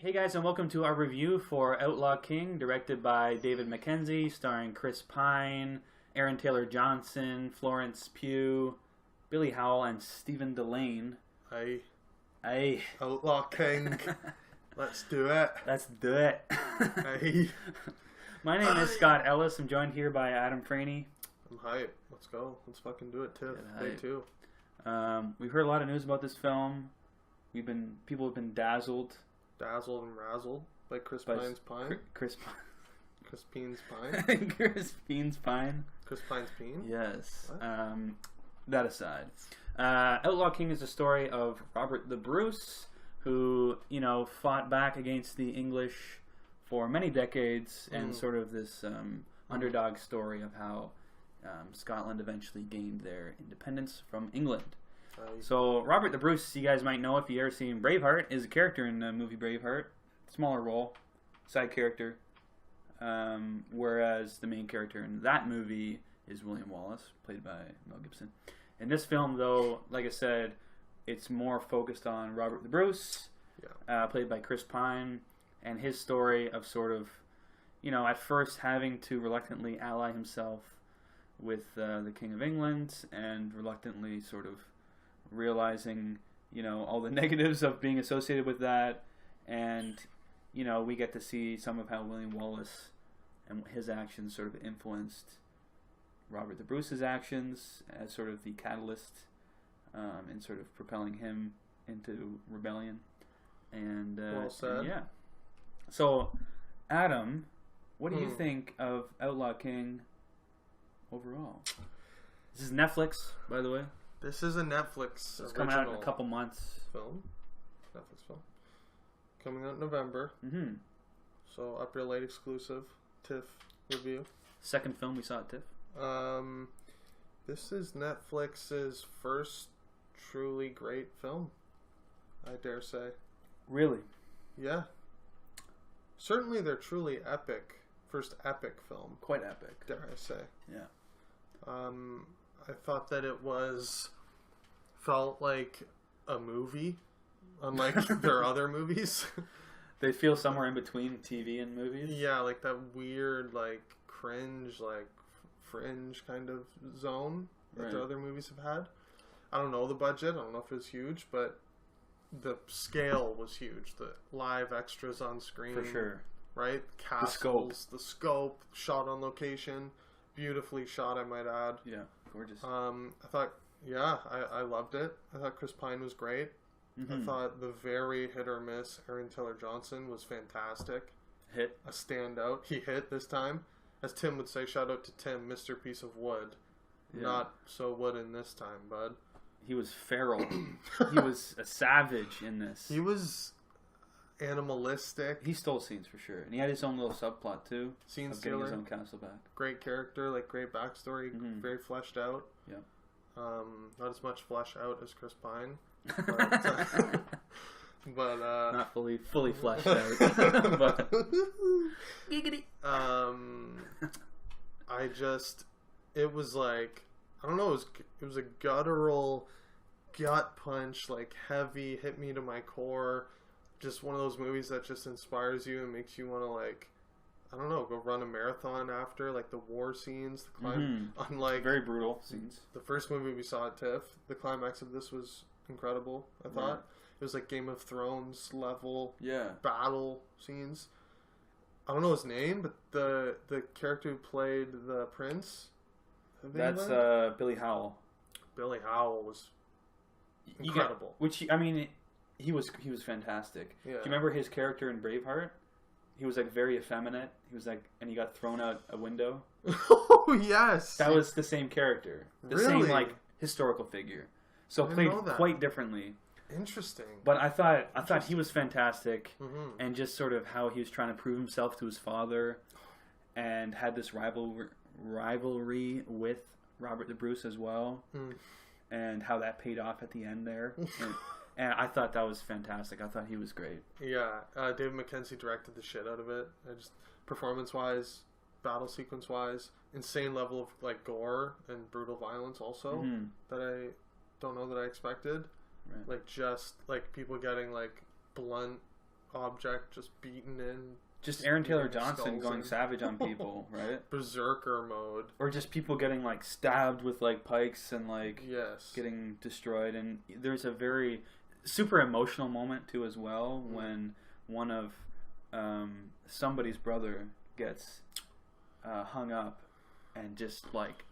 Hey guys, and welcome to our review for Outlaw King, directed by David Mackenzie, starring Chris Pine, Aaron Taylor Johnson, Florence Pugh, Billy Howell, and Stephen Delane. Hey. Outlaw King. Let's do it. Let's do it. Hey. My name is Scott Ellis. I'm joined here by Adam Franey. I'm hyped. Let's go. Let's fucking do it, TIFF. Day 2. We've heard a lot of news about this film. People have been dazzled and razzled by Chris Pine's Pine. Chris Pine's Pine. Chris Pine's Pine. Chris Pine's Pine? Yes. That aside. Outlaw King is the story of Robert the Bruce, who, fought back against the English for many decades, and sort of this underdog story of how Scotland eventually gained their independence from England. So Robert the Bruce, you guys might know if you ever seen Braveheart, is a character in the movie Braveheart. Smaller role, side character. Whereas the main character in that movie is William Wallace, played by Mel Gibson. In this film, though, like I said, it's more focused on Robert the Bruce, played by Chris Pine, and his story of sort of, at first having to reluctantly ally himself with the King of England, and reluctantly sort of realizing, all the negatives of being associated with that, and, we get to see some of how William Wallace and his actions sort of influenced Robert the Bruce's actions as sort of the catalyst in sort of propelling him into rebellion. And well said. Yeah. So, Adam, what do you think of Outlaw King overall? This is Netflix, by the way. This is a Netflix It's coming out in a couple months. Netflix film. Coming out in November. Mm-hmm. So, up your late exclusive TIFF review. Second film we saw at TIFF. This is Netflix's first truly great film, I dare say. Really? Yeah. Certainly their truly first epic film. Quite epic. Dare I say. Yeah. I thought that it felt like a movie, unlike their other movies. They feel somewhere in between TV and movies? Yeah, like that weird, cringe, fringe kind of zone that the other movies have had. I don't know the budget. I don't know if it was huge, but the scale was huge. The live extras on screen. For sure. Right? Castles, the scope, shot on location. Beautifully shot, I might add. Yeah, gorgeous. I thought, I loved it. I thought Chris Pine was great. Mm-hmm. I thought the very hit or miss Aaron Taylor Johnson was fantastic. Hit. A standout. He hit this time. As Tim would say, shout out to Tim, Mr. Piece of Wood. Yeah. Not so wooden this time, bud. He was feral. He was a savage in this. He was animalistic. He stole scenes for sure. And he had his own little subplot too. Scene of stealer. Getting his own castle back. Great character, great backstory, very fleshed out. Yeah. Not as much fleshed out as Chris Pine. But not fully fleshed out. But giggity. It was I don't know, it was a guttural gut punch, heavy, hit me to my core. Just one of those movies that just inspires you and makes you want to I don't know, go run a marathon after, the war scenes, the climb. Unlike very brutal scenes. The first movie we saw at TIFF, the climax of this was incredible, I thought. It was Game of Thrones level battle scenes. I don't know his name, but the character who played the prince of That's England? Billy Howell. Billy Howell was incredible. He was fantastic. Yeah. Do you remember his character in Braveheart? He was very effeminate. He was and he got thrown out a window. Oh yes, that was the same character, the same historical figure. So played quite differently. Interesting. But I thought he was fantastic, and just sort of how he was trying to prove himself to his father, and had this rivalry with Robert the Bruce as well, and how that paid off at the end there. And I thought that was fantastic. I thought he was great. Yeah, David Mackenzie directed the shit out of it. Just performance-wise, battle sequence-wise, insane level of gore and brutal violence also that I don't know that I expected. Right. People getting blunt object just beaten in. Just Aaron Taylor Johnson going savage on people, right? Berserker mode. Or just people getting like stabbed with like pikes and like yes. getting destroyed. And there's a very super emotional moment too as well when one of somebody's brother gets hung up and just like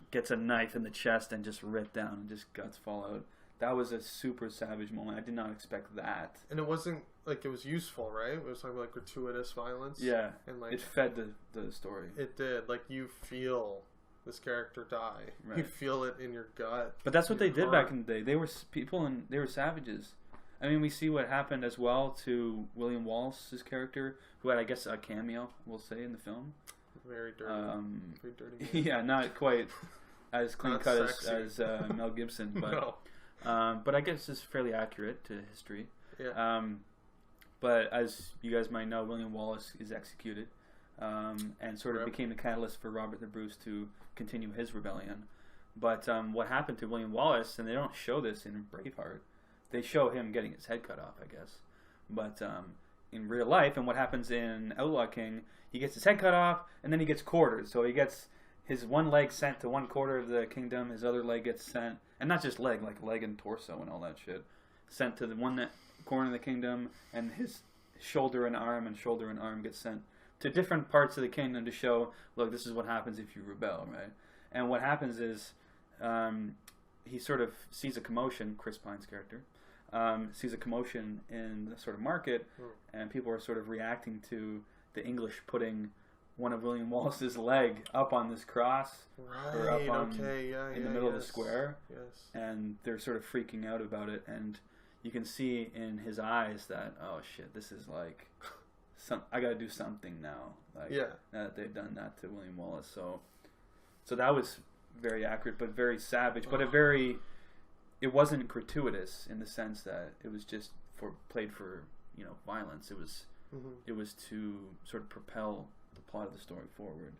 gets a knife in the chest and just ripped down and just guts fall out. That was a super savage moment. I did not expect that. And it wasn't like it was useful, right? It was talking about like gratuitous violence. Yeah. And like it fed the story. It did. Like you feel this character die. Right. You feel it in your gut. But that's what they did back in the day. They were people and they were savages. I mean, we see what happened as well to William Wallace's character, who had, I guess, a cameo, we'll say, in the film. Very dirty. Very dirty. Yeah, not quite as clean cut as Mel Gibson, but no. But I guess it's fairly accurate to history. Yeah. But as you guys might know, William Wallace is executed, and sort of became the catalyst for Robert the Bruce to continue his rebellion. But what happened to William Wallace, and they don't show this in Braveheart, they show him getting his head cut off, I guess. But in real life, and what happens in Outlaw King, he gets his head cut off, and then he gets quartered. So he gets his one leg sent to one quarter of the kingdom, his other leg gets sent, and not just leg, like leg and torso and all that shit, sent to the one corner of the kingdom, and his shoulder and arm gets sent to different parts of the kingdom to show, look, this is what happens if you rebel, right? And what happens is he sort of sees a commotion, Chris Pine's character, sees a commotion in the sort of market, and people are sort of reacting to the English putting one of William Wallace's leg up on this cross, or up on, in the middle of the square, and they're sort of freaking out about it, and you can see in his eyes that, oh shit, this is like, I gotta do something now, like, now that they've done that to William Wallace, so that was very accurate, but very savage, but it wasn't gratuitous in the sense that it was just played for violence. It was to sort of propel the plot of the story forward.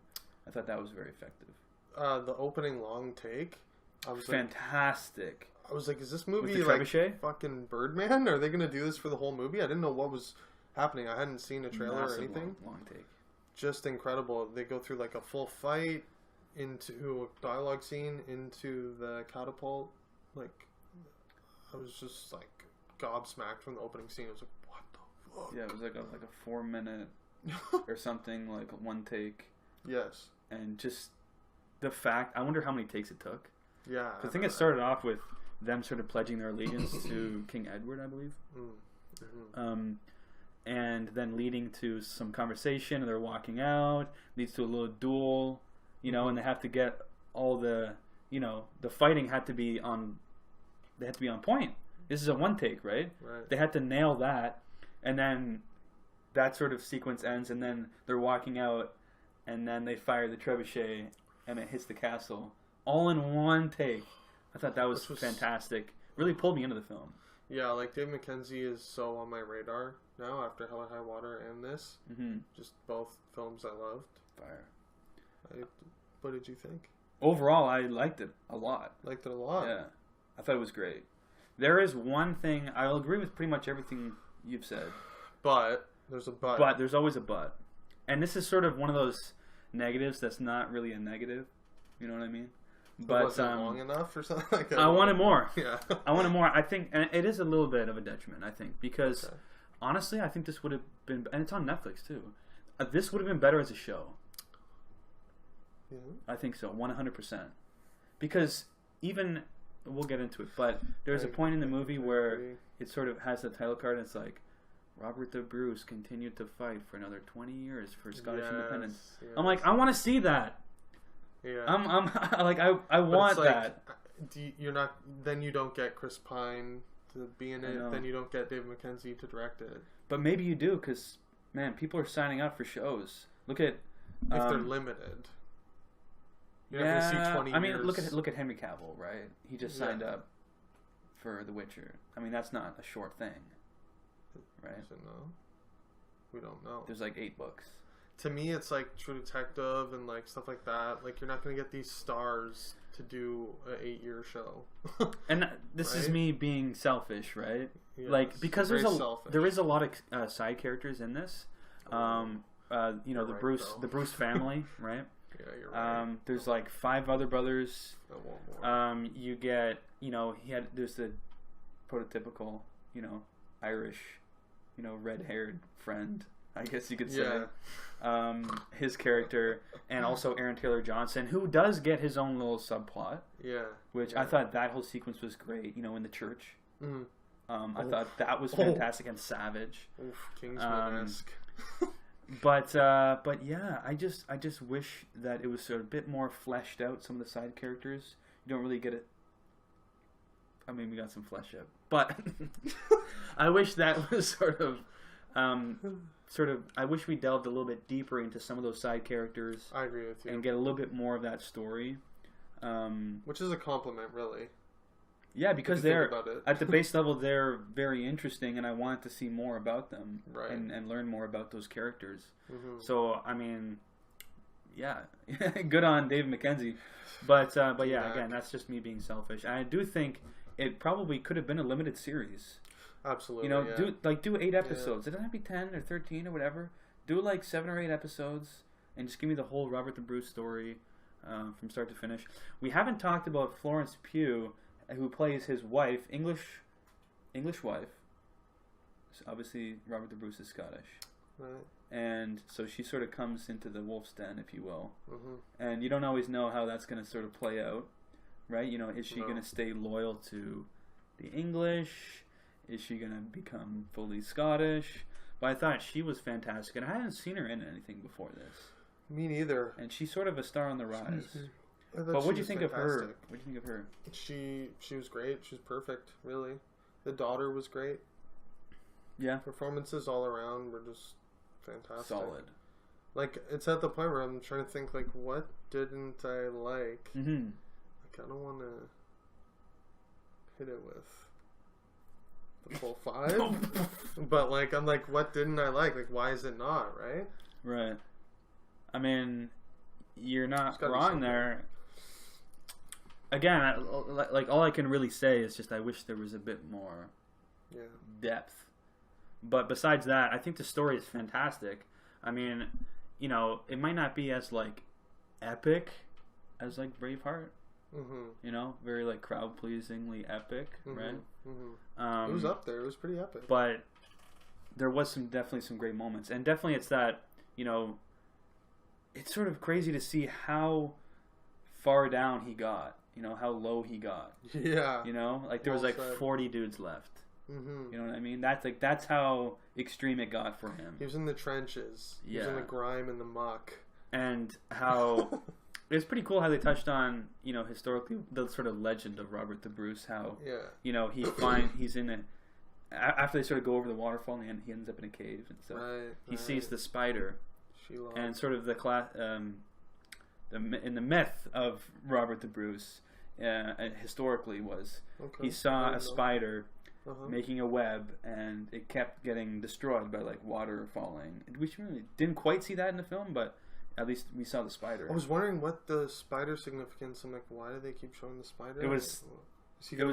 I thought that was very effective. The opening long take, I was fantastic. I was like, is this movie like fucking Birdman? Are they going to do this for the whole movie? I didn't know what was happening. I hadn't seen a trailer or anything. Long take. Just incredible. They go through like a full fight into a dialogue scene into the catapult. Like, I was just like gobsmacked from the opening scene. It was like, what the fuck? Yeah, it was like a 4-minute or something, like one take. Yes. And just the fact, I wonder how many takes it took. Yeah. I think it started off with them sort of pledging their allegiance to King Edward, I believe. And then leading to some conversation, and they're walking out, leads to a little duel, and they have to get all the, the fighting had to be on, they had to be on point. This is a one take, right? Right. They had to nail that, and then that sort of sequence ends, and then they're walking out, and then they fire the trebuchet, and it hits the castle, all in one take. I thought that was fantastic. Really pulled me into the film. Yeah, like Dave Mackenzie is so on my radar now after Hell or High Water and this. Just both films I loved. Fire. What did you think? Overall, I liked it a lot. Liked it a lot? Yeah. I thought it was great. There is one thing, I'll agree with pretty much everything you've said. But, there's a but. But, there's always a but. And this is sort of one of those negatives that's not really a negative. You know what I mean? But was it long enough or something like that? I wanted more. Yeah. I wanted more. I think, and it is a little bit of a detriment, I think, because honestly, I think this would have been, and it's on Netflix too, this would have been better as a show. Yeah. I think so, 100%. Because even, we'll get into it, but there's a point in the movie where it sort of has the title card and it's like, Robert the Bruce continued to fight for another 20 years for Scottish independence. Yes. I'm like, I want to see that. Yeah. I'm like, I want that. Then you don't get Chris Pine to be in it. Then you don't get Dave Mackenzie to direct it. But maybe you do, because, man, people are signing up for shows. Look at... if they're limited. You're not going to see 20 years. I mean, look at Henry Cavill, right? He just signed up for The Witcher. I mean, that's not a short thing, right? No. We don't know. There's like 8 books. to me, it's like True Detective and like stuff like that. Like you're not gonna get these stars to do an 8-year show. And this is me being selfish, right? Yes, like because there selfish. is a lot of side characters in this. You know, the Bruce family, right? Yeah, you're right. There's like 5 other brothers. I want more. You get, you know, there's the prototypical, you know, Irish, you know, red-haired friend, I guess you could say. Yeah. His character, and also Aaron Taylor Johnson, who does get his own little subplot. Yeah. Which I thought that whole sequence was great, you know, in the church. Mm. I thought that was fantastic and savage. Oof, Kingsman-esque. But yeah, I just wish that it was sort of a bit more fleshed out. Some of the side characters, you don't really get it. I mean, we got some flesh out, but I wish that was sort of. I wish we delved a little bit deeper into some of those side characters. I agree with you. And get a little bit more of that story. Which is a compliment, really. Yeah, because they're at the base level, they're very interesting, and I wanted to see more about them, right, and learn more about those characters. Mm-hmm. So I mean, yeah, good on Dave Mackenzie, but yeah, again, that's just me being selfish. I do think it probably could have been a limited series. Absolutely, you know, do 8 episodes. It doesn't have to be 10 or 13 or whatever. Do like 7 or 8 episodes, and just give me the whole Robert the Bruce story from start to finish. We haven't talked about Florence Pugh, who plays his wife, English wife. So obviously, Robert the Bruce is Scottish. Right. And so she sort of comes into the wolf's den, if you will. Mm-hmm. And you don't always know how that's going to sort of play out, right? You know, is she going to stay loyal to the English? Is she going to become fully Scottish? But I thought she was fantastic, and I hadn't seen her in anything before this. Me neither. And she's sort of a star on the rise. But what do you think of her? What do you think of her? She was great. She was perfect, really. The daughter was great. Yeah. Performances all around were just fantastic. Solid. Like, it's at the point where I'm trying to think, like, what didn't I like? Mm-hmm. Like, I don't want to hit it with the full 5. But, like, I'm like, what didn't I like? Like, why is it not, right? Right. I mean, you're not wrong there. Again, like all I can really say is just I wish there was a bit more depth. But besides that, I think the story is fantastic. I mean, you know, it might not be as like epic as like Braveheart. Mm-hmm. You know, very like crowd pleasingly epic, mm-hmm. right? Mm-hmm. It was up there. It was pretty epic. But there was definitely some great moments, and definitely it's that, you know, it's sort of crazy to see how far down he got. You know, how low he got. Yeah. You know, like there was like 40 dudes left. Mm-hmm. You know what I mean? That's how extreme it got for him. He was in the trenches. He was in the grime and the muck. And how it's pretty cool how they touched on, you know, historically the sort of legend of Robert the Bruce. How you know he's in a after they sort of go over the waterfall and he ends up in a cave and stuff. He sees the spider, and sort of the class. In the myth of Robert the Bruce, historically was he saw a spider making a web, and it kept getting destroyed by like water falling. We really didn't quite see that in the film, but at least we saw the spider. I was wondering what the spider significance. I'm like, why do they keep showing the spider? It was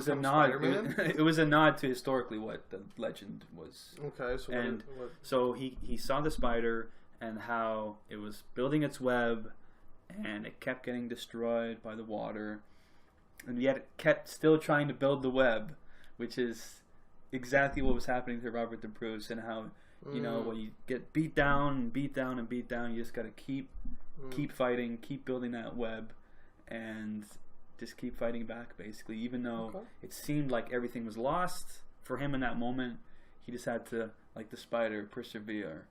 a nod. It was a nod to historically what the legend was. Okay, so so he saw the spider and how it was building its web. And it kept getting destroyed by the water, and yet it kept still trying to build the web, which is exactly what was happening to Robert the Bruce. And how, you know, when you get beat down and beat down and beat down, you just got to keep fighting, keep building that web, and just keep fighting back. Basically, even though it seemed like everything was lost for him in that moment, he just had to, like the spider, persevere.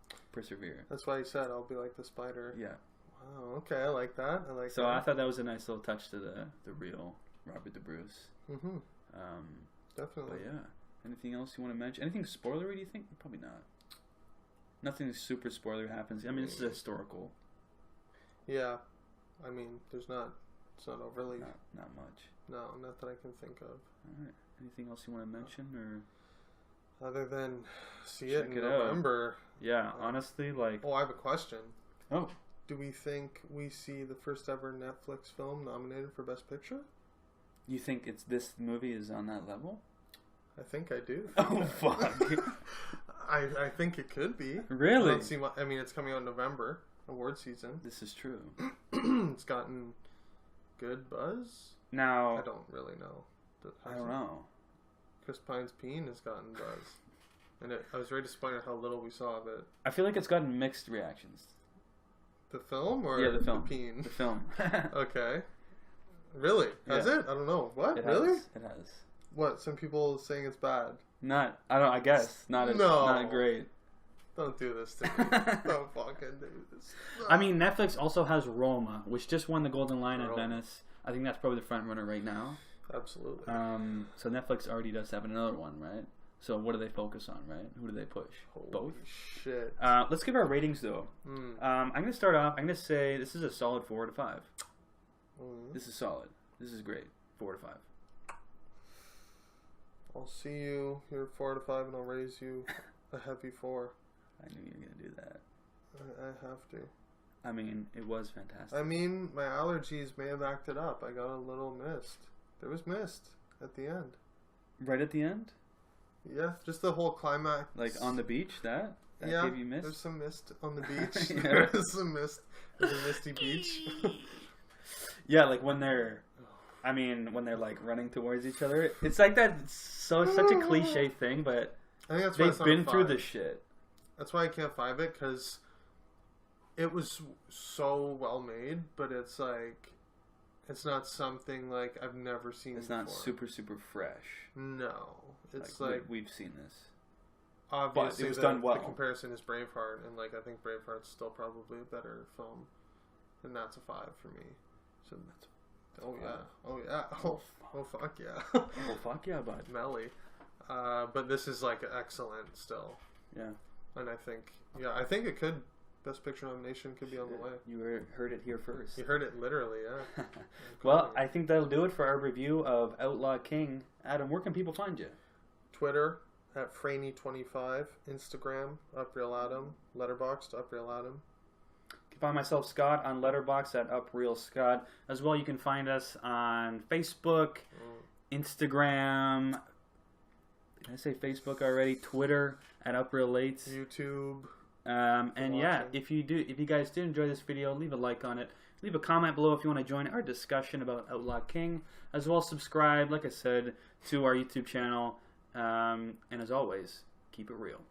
That's why he said, "I'll be like the spider." Yeah. Oh, okay, I like that. So I thought that was a nice little touch to the real Robert the Bruce. Mm-hmm. Definitely. But yeah. Anything else you want to mention? Anything spoilery, do you think? Probably not. Nothing super spoilery happens. I mean, this is historical. Yeah. I mean, it's not overly... Not much. No, not that I can think of. All right. Anything else you want to mention? Or other than see it in November. November. Yeah, honestly, like... Oh, I have a question. Oh. Do we think we see the first ever Netflix film nominated for Best Picture? You think this movie is on that level? I think I do. Oh, fuck. I think it could be. Really? I mean, it's coming out in November, award season. This is true. It's gotten good buzz. Now... I don't really know. I don't know. Chris Pine's Peen has gotten buzz. And I was very disappointed how little we saw of it. I feel like it's gotten mixed reactions. The film or the film? The Peen? The film. Okay. Really? Has it? I don't know. What? Really? It has. What? Some people saying it's bad. I guess not great. Don't do this to me. Don't fucking do this. No. I mean, Netflix also has Roma, which just won the Golden Lion at Venice. I think that's probably the front runner right now. Absolutely. So Netflix already does have another one, right? So what do they focus on, right? Who do they push? Holy Both? Shit. Let's give our ratings, though. I'm going to start off. I'm going to say this is a solid 4 to 5. This is solid. This is great. 4 to 5. I'll see you. You're 4 to 5, and I'll raise you a heavy 4. I knew you were going to do that. I have to. I mean, it was fantastic. I mean, my allergies may have acted up. I got a little mist. There was mist at the end. Right at the end? Yeah, just the whole climax. Like on the beach, that gave you mist? There's some mist on the beach. Yeah. There's some mist. There's a misty beach. Yeah, like when they're like running towards each other. It's like that. Such a cliche thing, but I think that's why they've been through this shit. That's why I can't 5 it, because it was so well made, but it's like, it's not something like I've never seen before. It's not super, super fresh. No. It's like we've seen this. Obviously, but it was done well. The comparison is Braveheart, and like I think Braveheart's still probably a better film, and that's a 5 for me. So that's oh yeah, oh fuck yeah, oh fuck yeah, bud. Melly. But this is like excellent still. Yeah. And I think it could. Best Picture nomination could be on the way. You heard it here first. You heard it literally, yeah. Well, I think that'll do it for our review of Outlaw King. Adam, where can people find you? Twitter at Franey25, Instagram UpRealAdam, Letterboxd UpRealAdam. You can find myself Scott on Letterboxd at UpRealScott. As well, you can find us on Facebook, Instagram. Did I say Facebook already? Twitter at UpRealLates. YouTube. And yeah, if you guys did enjoy this video, leave a like on it. Leave a comment below if you want to join our discussion about Outlaw King. As well, subscribe, like I said, to our YouTube channel. And as always, keep it real.